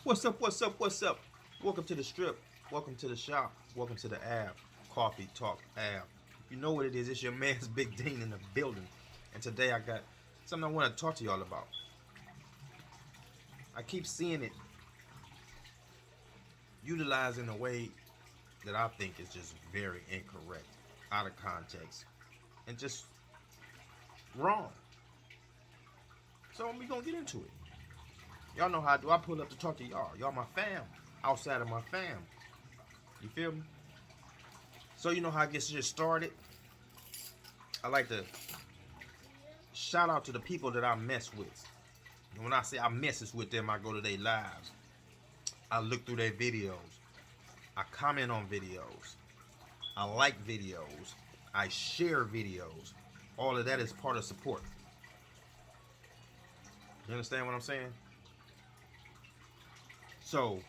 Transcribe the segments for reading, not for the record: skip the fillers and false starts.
What's up? What's up? What's up? Welcome to the strip. Welcome to the shop. Welcome to the app. Coffee Talk app. You know what it is. It's your man's Big Dean in the building. And today I got something I want to talk to y'all about. I keep seeing it utilized in a way that I think is just very incorrect, out of context, and just wrong. So we gonna get into it. Y'all know how I do. I pull up to talk to y'all. Y'all my fam. Outside of my fam. You feel me? So you know how I get shit started? I like to shout out to the people that I mess with. And when I say I messes with them, I go to their lives. I look through their videos. I comment on videos. I like videos. I share videos. All of that is part of support. You understand what I'm saying? So,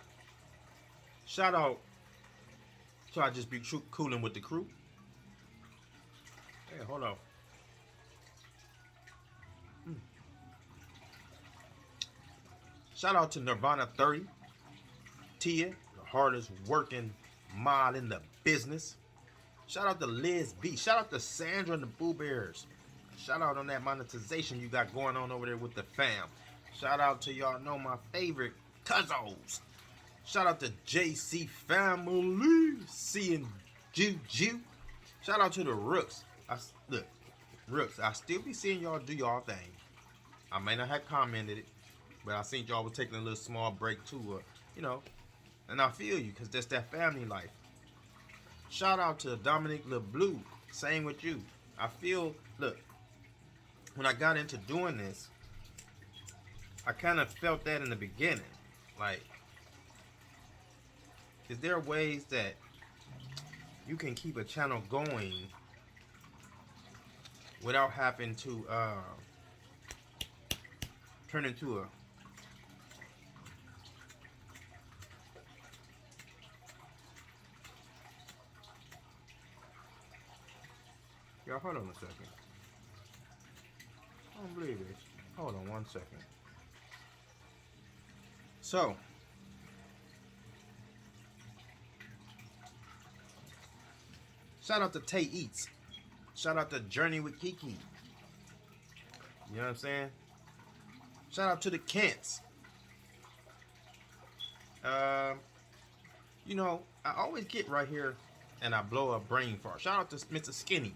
shout out to I just be Koolin with the Krew. Hey, hold on. Shout out to Nirvana 30, Tia, the hardest working mod in the business. Shout out to Liz B. Shout out to Sandra and the Boo Bears. Shout out on that monetization you got going on over there with the fam. Shout out to y'all know my favorite Cuzzos. Shout out to JC family. C and Juju. Shout out to the Rooks. Look, Rooks, I still be seeing y'all do y'all thing. I may not have commented it, but I seen y'all was taking a little small break too, you know. And I feel you, because that's that family life. Shout out to Dominic LeBlue. Same with you. I feel, look, when I got into doing this, I kind of felt that in the beginning. Like, is there ways that you can keep a channel going without having to turn into a y'all hold on a second. I don't believe this. Hold on one second. So, shout out to Tay Eats. Shout out to Journey with KEE-KEE. You know what I'm saying? Shout out to the Kents. You know, I always get right here and I blow a brain fart. Shout out to Mr. Skinny.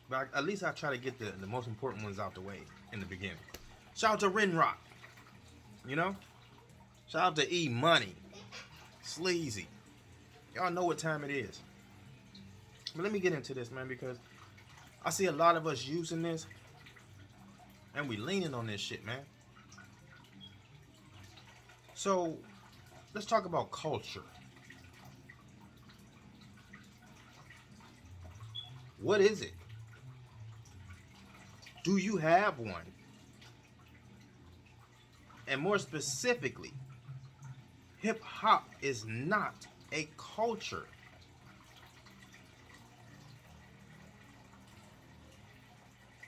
But at least I try to get the most important ones out the way in the beginning. Shout out to Renrock. You know? Shout out to E Money. Sleazy. Y'all know what time it is. But let me get into this, man, because I see a lot of us using this and we leaning on this shit, man. So, let's talk about culture. What is it? Do you have one? And more specifically, hip hop is not a culture.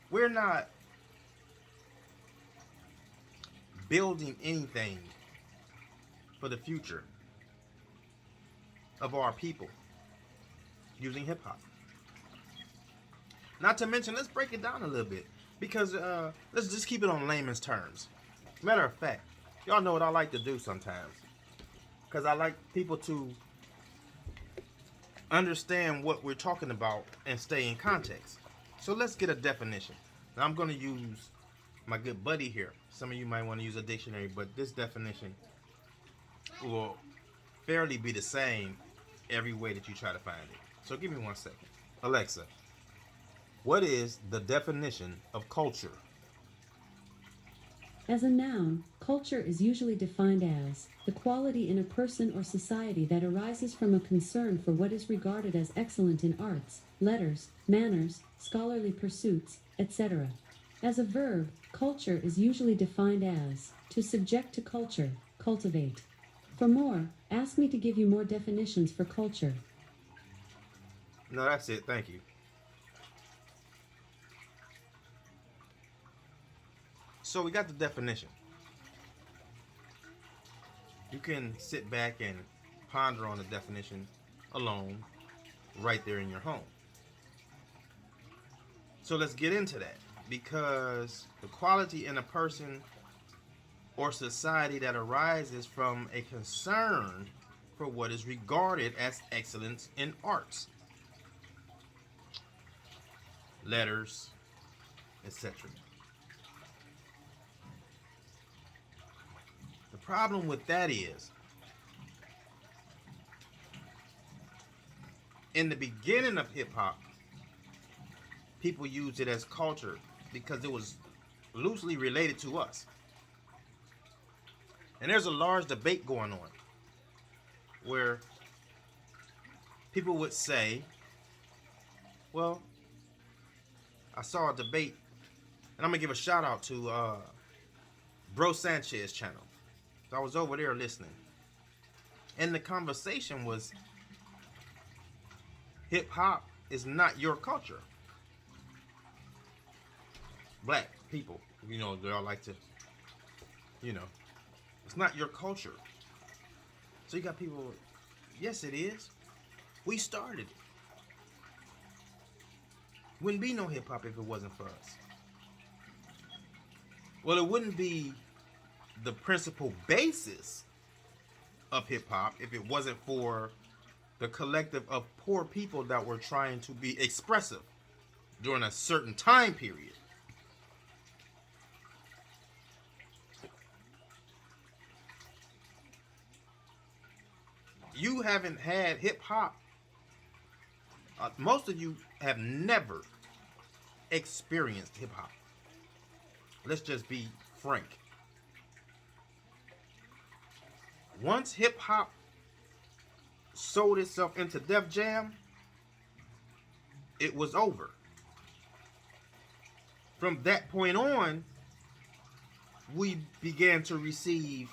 We're not building anything for the future of our people using hip hop. Not to mention, let's break it down a little bit, because let's just keep it on layman's terms. Matter of fact, y'all know what I like to do sometimes, because I like people to understand what we're talking about and stay in context. So let's get a definition. Now I'm going to use my good buddy here. Some of you might want to use a dictionary, but this definition will fairly be the same every way that you try to find it. So give me 1 second. Alexa, what is the definition of culture? As a noun, culture is usually defined as the quality in a person or society that arises from a concern for what is regarded as excellent in arts, letters, manners, scholarly pursuits, etc. As a verb, culture is usually defined as to subject to culture, cultivate. For more, ask me to give you more definitions for culture. No, that's it. Thank you. So we got the definition. You can sit back and ponder on the definition alone right there in your home. So let's get into that, because the quality in a person or society that arises from a concern for what is regarded as excellence in arts, letters, etc. The problem with that is, in the beginning of hip-hop, people used it as culture because it was loosely related to us. And there's a large debate going on where people would say, well, I saw a debate, and I'm going to give a shout out to Bro Sanchez channel. So I was over there listening. And the conversation was, hip-hop is not your culture. Black people, they all like to, it's not your culture. So you got people, yes it is. We started it. Wouldn't be no hip-hop if it wasn't for us. Well, it wouldn't be the principal basis of hip-hop if it wasn't for the collective of poor people that were trying to be expressive during a certain time period. You haven't had hip-hop. Most of you have never experienced hip-hop. Let's just be frank. Once hip-hop sold itself into Def Jam, it was over. From that point on, we began to receive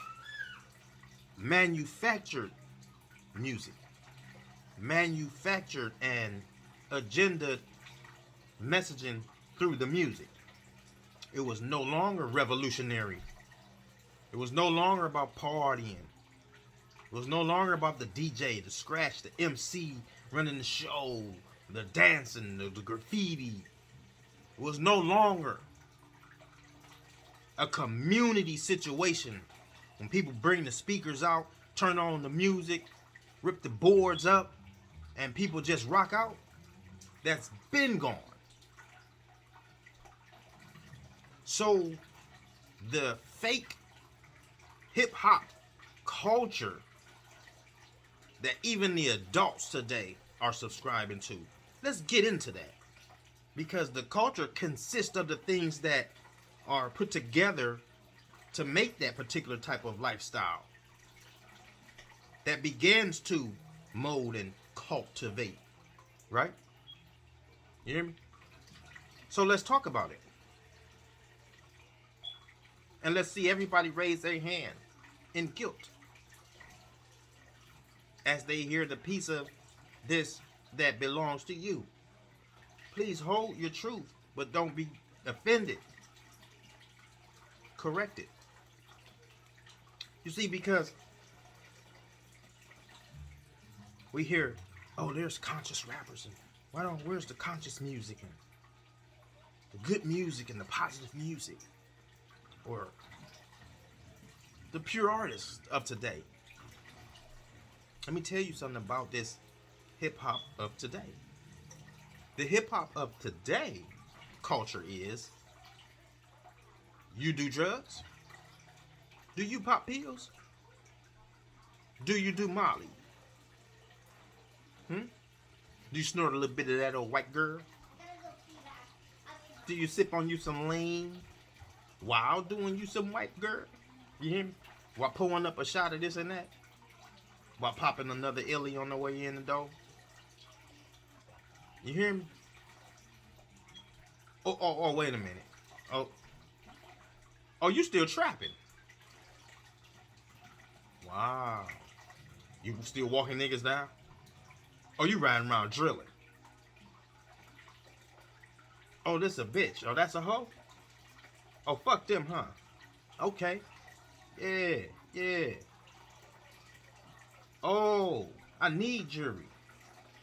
manufactured music, manufactured and agenda messaging through the music. It was no longer revolutionary. It was no longer about partying. It was no longer about the DJ, the scratch, the MC running the show, the dancing, the graffiti. It was no longer a community situation when people bring the speakers out, turn on the music, rip the boards up, and people just rock out. That's been gone. So the fake hip-hop culture that even the adults today are subscribing to, let's get into that. Because the culture consists of the things that are put together to make that particular type of lifestyle that begins to mold and cultivate, right? You hear me? So let's talk about it. And let's see everybody raise their hand in guilt as they hear the piece of this that belongs to you. Please hold your truth, but don't be offended. Correct it. You see, because we hear, oh, there's conscious rappers, and where's the conscious music and the good music and the positive music, or the pure artists of today? Let me tell you something about this hip-hop of today. The hip-hop of today culture is, you do drugs? Do you pop pills? Do you do Molly? Do you snort a little bit of that old white girl? Do you sip on you some lean while doing you some white girl? You hear me? While pulling up a shot of this and that? While popping another illy on the way in the door? You hear me? Oh, wait a minute. Oh, you still trapping? Wow. You still walking niggas down? Oh, you riding around drilling? Oh, this a bitch. Oh, that's a hoe? Oh, fuck them, huh? Okay. Yeah. Oh, I need jewelry.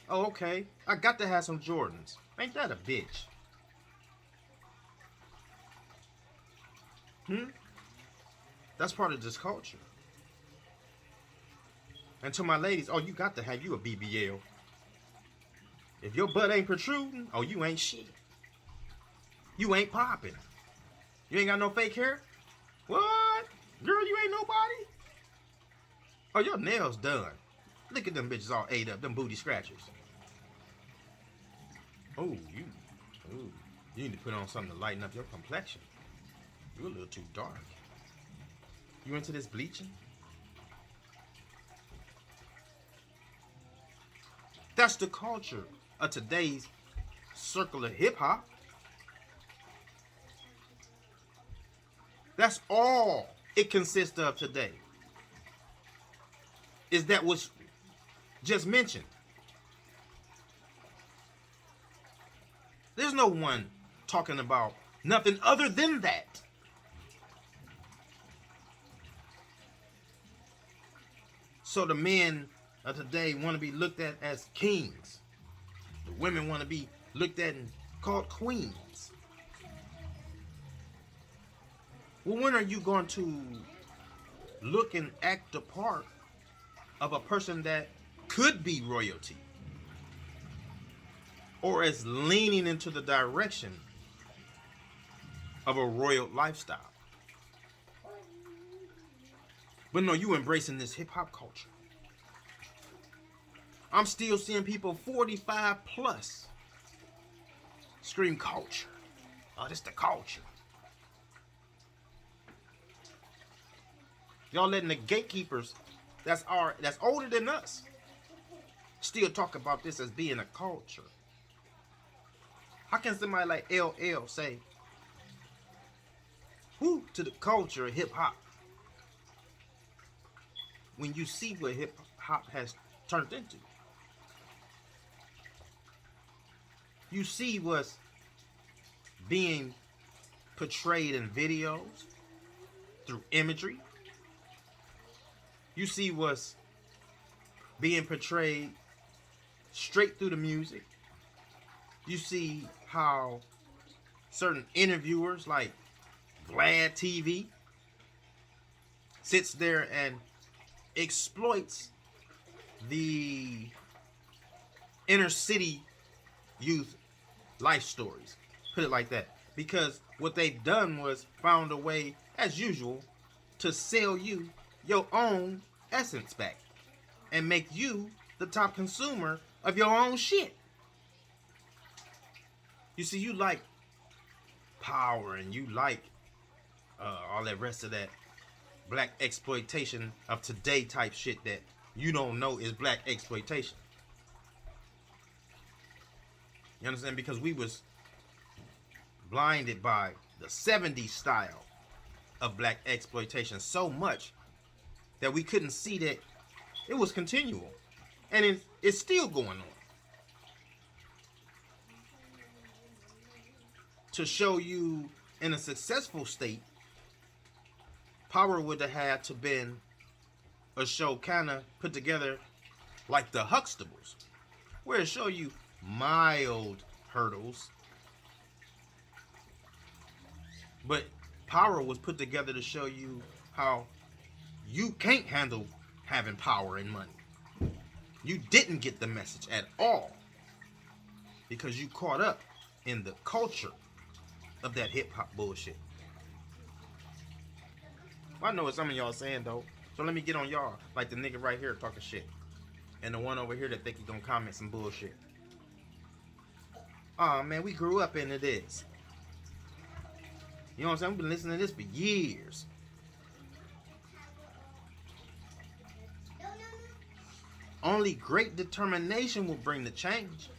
Oh, okay. I got to have some Jordans. Ain't that a bitch? That's part of this culture. And to my ladies, oh, you got to have you a BBL. If your butt ain't protruding, oh, you ain't shit. You ain't popping. You ain't got no fake hair? What? Girl, you ain't nobody? Oh, your nails done. Look at them bitches all ate up, them booty scratchers. Oh, you need to put on something to lighten up your complexion. You're a little too dark. You into this bleaching? That's the culture of today's circle of hip hop. That's all it consists of today. Is that what's just mentioned? There's no one talking about nothing other than that. So the men of today want to be looked at as kings. The women want to be looked at and called queens. Well, when are you going to look and act the part of a person that could be royalty? Or is leaning into the direction of a royal lifestyle? But no, you embracing this hip hop culture. I'm still seeing people 45 plus scream culture. Oh, this the culture. Y'all letting the gatekeepers that's older than us still talk about this as being a culture. How can somebody like LL say, who to the culture of hip hop? When you see what hip hop has turned into. You see what's being portrayed in videos through imagery. You see what's being portrayed straight through the music. You see how certain interviewers like Vlad TV sits there and exploits the inner city youth life stories. Put it like that. Because what they've done was found a way, as usual, to sell you your own essence back and make you the top consumer of your own shit. You see, you like power and you like all that rest of that black exploitation of today type shit that you don't know is black exploitation. You understand? Because we was blinded by the 70s style of black exploitation so much that we couldn't see that it was continual. And it's still going on. To show you in a successful state, Power would have had to been a show kind of put together like the Huxtables, where it show you mild hurdles, but Power was put together to show you how you can't handle having power and money. You didn't get the message at all because you caught up in the culture of that hip hop bullshit. Well, I know what some of y'all saying though, so let me get on y'all like the nigga right here talking shit and the one over here that think he gonna comment some bullshit. Aw, man, we grew up into this. You know what I'm saying? We've been listening to this for years. Only great determination will bring the change.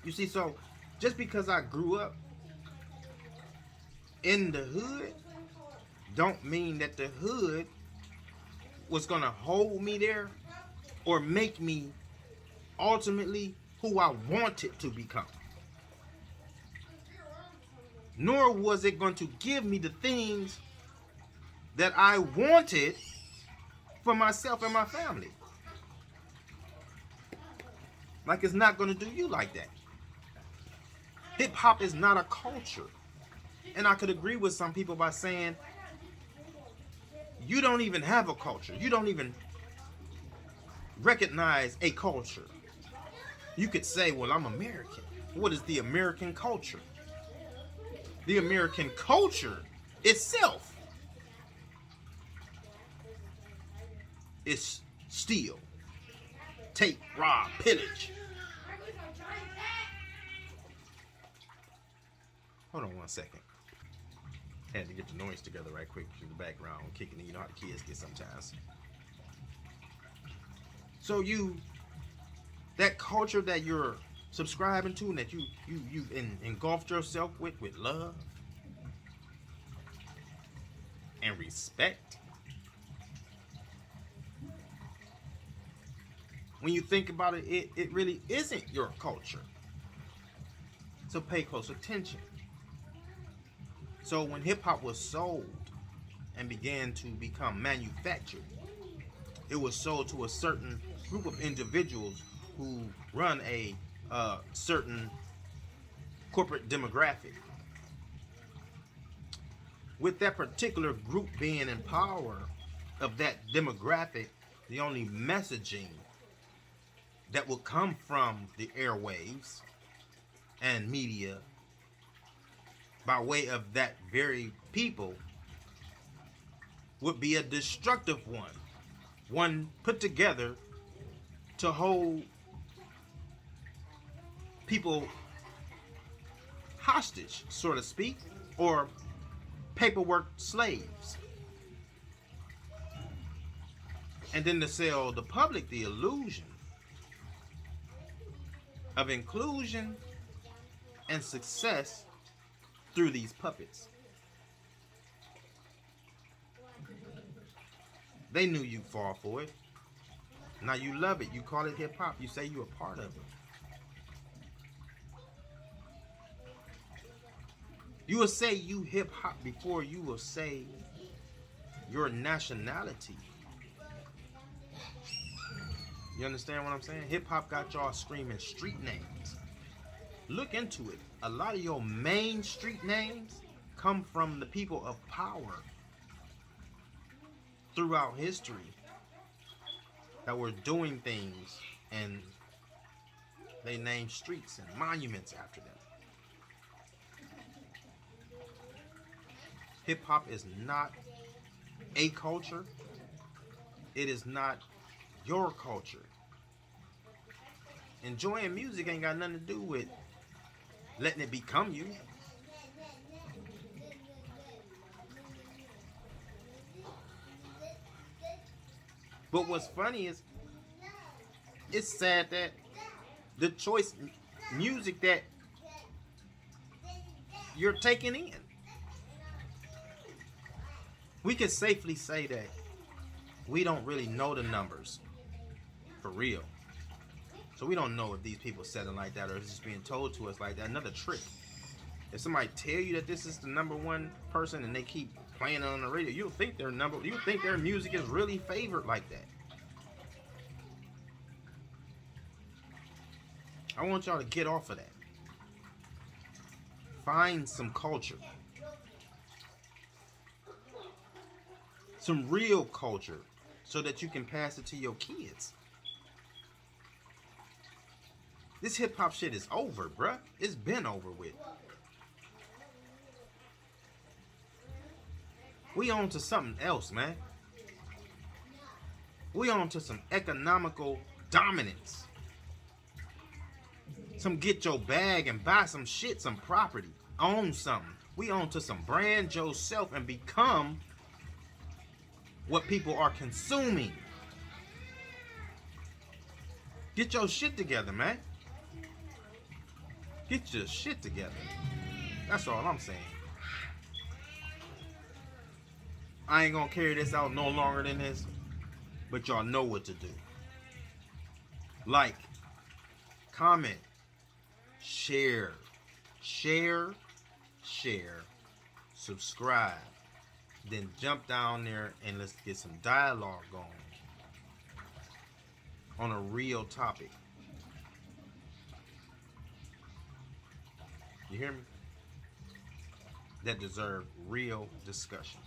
You see, so just because I grew up in the hood don't mean that the hood was gonna hold me there or make me ultimately who I wanted to become. Nor was it going to give me the things that I wanted for myself and my family. Like it's not going to do you like that. Hip hop is not a culture. And I could agree with some people by saying, you don't even have a culture. You don't even recognize a culture. You could say, well, I'm American. What is the American culture? The American culture itself is steal, take, rob, pillage. Hold on 1 second. Had to get the noise together right quick in the background, kicking in. You know how the kids get sometimes. So that culture that you're subscribing to and that you engulfed yourself with love and respect. When you think about it, it really isn't your culture. So pay close attention. So when hip hop was sold and began to become manufactured, it was sold to a certain group of individuals who run a certain corporate demographic. With that particular group being in power of that demographic, the only messaging that will come from the airwaves and media by way of that very people would be a destructive one put together to hold people hostage, so to speak, or paperwork slaves. And then to sell the public the illusion of inclusion and success through these puppets. They knew you'd fall for it. Now you love it. You call it hip hop. You say you're a part of it. You will say you hip hop before you will say your nationality. You understand what I'm saying? Hip hop got y'all screaming street names. Look into it. A lot of your main street names come from the people of power throughout history that were doing things, and they named streets and monuments after them. Hip hop is not a culture. It is not your culture. Enjoying music ain't got nothing to do with letting it become you. But what's funny is, it's sad that the choice music that you're taking in, we can safely say that we don't really know the numbers for real. So we don't know if these people selling like that or if it's just being told to us like that. Another trick. If somebody tell you that this is the #1 person and they keep playing it on the radio, you think their music is really favored like that. I want y'all to get off of that. Find some culture. Some real culture so that you can pass it to your kids. This hip hop shit is over, bruh. It's been over with. We on to something else, man. We on to some economical dominance. Some get your bag and buy some shit, some property. Own something. We on to some brand yourself and become what people are consuming. Get your shit together, man. Get your shit together. That's all I'm saying. I ain't gonna carry this out no longer than this, but y'all know what to do. Like, comment, share, subscribe, then jump down there and let's get some dialogue going. on a real topic. You hear me? That deserve real discussion.